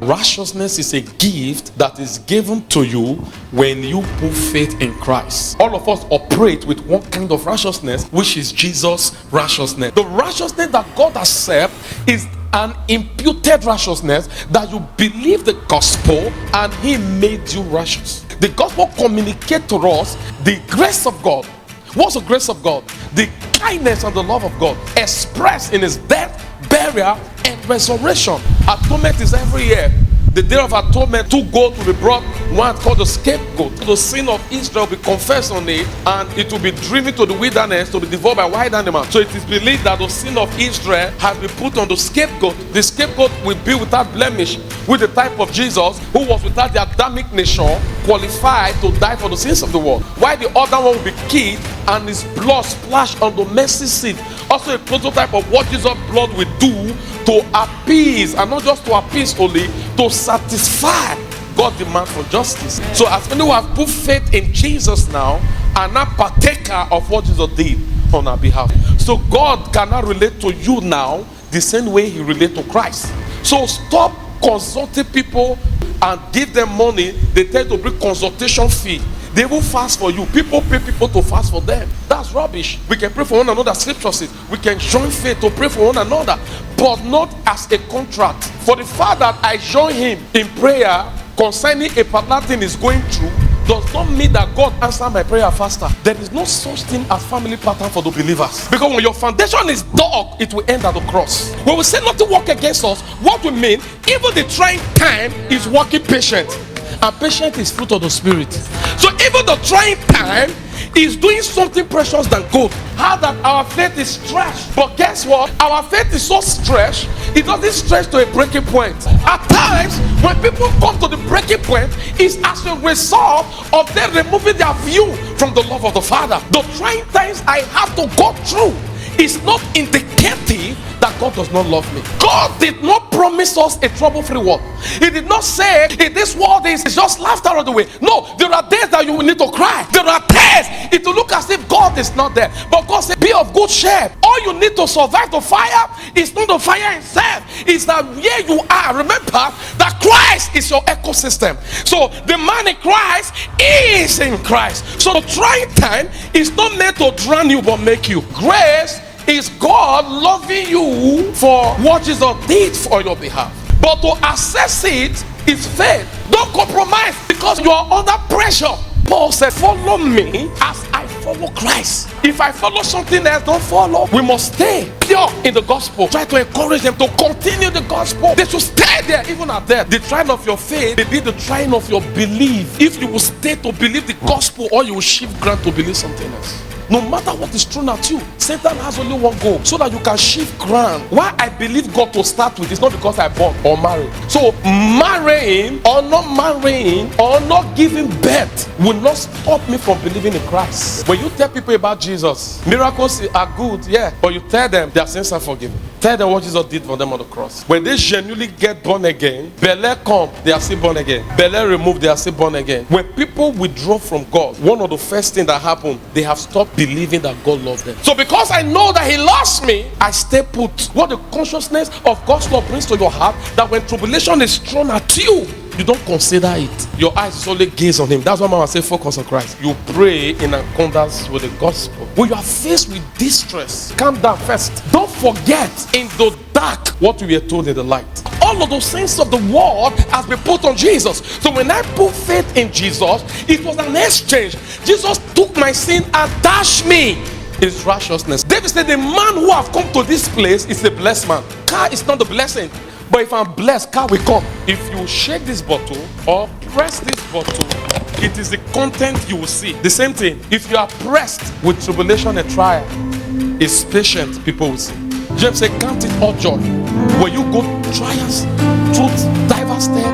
Righteousness is a gift that is given to you when you put faith in Christ. All of us operate with one kind of righteousness, which is Jesus' righteousness. The righteousness that God accepts is an imputed righteousness, that you believe the gospel and he made you righteous. The gospel communicates to us the grace of God. What's the grace of God? The kindness and the love of God expressed in his death, burial, and resurrection. Atonement is every year. The day of atonement, 2 goats will be brought, one called the scapegoat. The sin of Israel will be confessed on it, and it will be driven to the wilderness to be devoured by wild animals. So it is believed that the sin of Israel has been put on the scapegoat. The scapegoat will be without blemish, with the type of Jesus, who was without the Adamic nation, qualified to die for the sins of the world. While the other one will be killed and his blood splashed on the mercy seat. Also a prototype of what Jesus' blood will do to appease, and not just to appease only, to satisfy God's demand for justice. So as many who have put faith in Jesus now are now partaker of what Jesus did on our behalf. So God cannot relate to you now the same way he relates to Christ. So stop consulting people and give them money. They tend to bring consultation fee. They will fast for you. People pay people to fast for them. That's rubbish. We can pray for one another. Scripture says we can join faith to pray for one another, but not as a contract. For the fact that I join him in prayer concerning a particular thing is going through does not mean that God answers my prayer faster. There is no such thing as family pattern for the believers. Because when your foundation is dug, it will end at the cross. When we say not to work against us, what we mean, even the trying time is working patient. And patience is fruit of the spirit. So even the trying time is doing something precious than gold. How that our faith is stretched. But guess what? Our faith is so stretched, it doesn't stretch to a breaking point. At times, when people come to the breaking point, it's as a result of them removing their view from the love of the Father. The trying times I have to go through is not indicative that God does not love me. God did not promise us a trouble-free world. He did not say in this world is just laughter all the way. No, there are days that you will need to cry. There are days it will look as if God is not there. But God said, be of good cheer. All you need to survive the fire is not the fire itself. It's that where you are. Remember that Christ is your ecosystem. So the man in Christ is in Christ. So the trying time is not meant to drown you but make you. Grace is God loving you for what Jesus did for your behalf. But to assess it is faith. Don't compromise because you are under pressure. Paul said, follow me as I follow Christ. If I follow something else, don't follow. We must stay pure in the gospel. Try to encourage them to continue the gospel. They should stay there even at death. The trying of your faith may be the trying of your belief. If you will stay to believe the gospel, or you will shift ground to believe something else. No matter what is thrown at you, Satan has only one goal, so that you can shift ground. Why I believe God to start with is not because I born or married. So marrying or not marrying or not giving birth will not stop me from believing in Christ. When you tell people about Jesus, miracles are good, yeah, but you tell them their sins are forgiven. Tell them what Jesus did for them on the cross. When they genuinely get born again, Bel-Air come, they are still born again. Bel-Air removed, they are still born again. When people withdraw from God, one of the first things that happen, they have stopped believing that God loves them. So because I know that he loves me, I stay put. What the consciousness of God's love brings to your heart, that when tribulation is thrown at you, you don't consider it. Your eyes solely gaze on him. That's why Mama say focus on Christ. You pray in accordance with the gospel. When you are faced with distress, calm down first. Don't forget in the dark what we were told in the light. All of those things of the world has been put on Jesus. So when I put faith in Jesus, it was an exchange. Jesus took my sin and dashed me his righteousness. David said, the man who have come to this place is a blessed man. Car is not the blessing. But if I'm blessed, car will come. If you shake this bottle or press this bottle, it is the content you will see. The same thing. If you are pressed with tribulation and trial, it's patient, people will see. James said, count it all joy when you go trials through diverse steps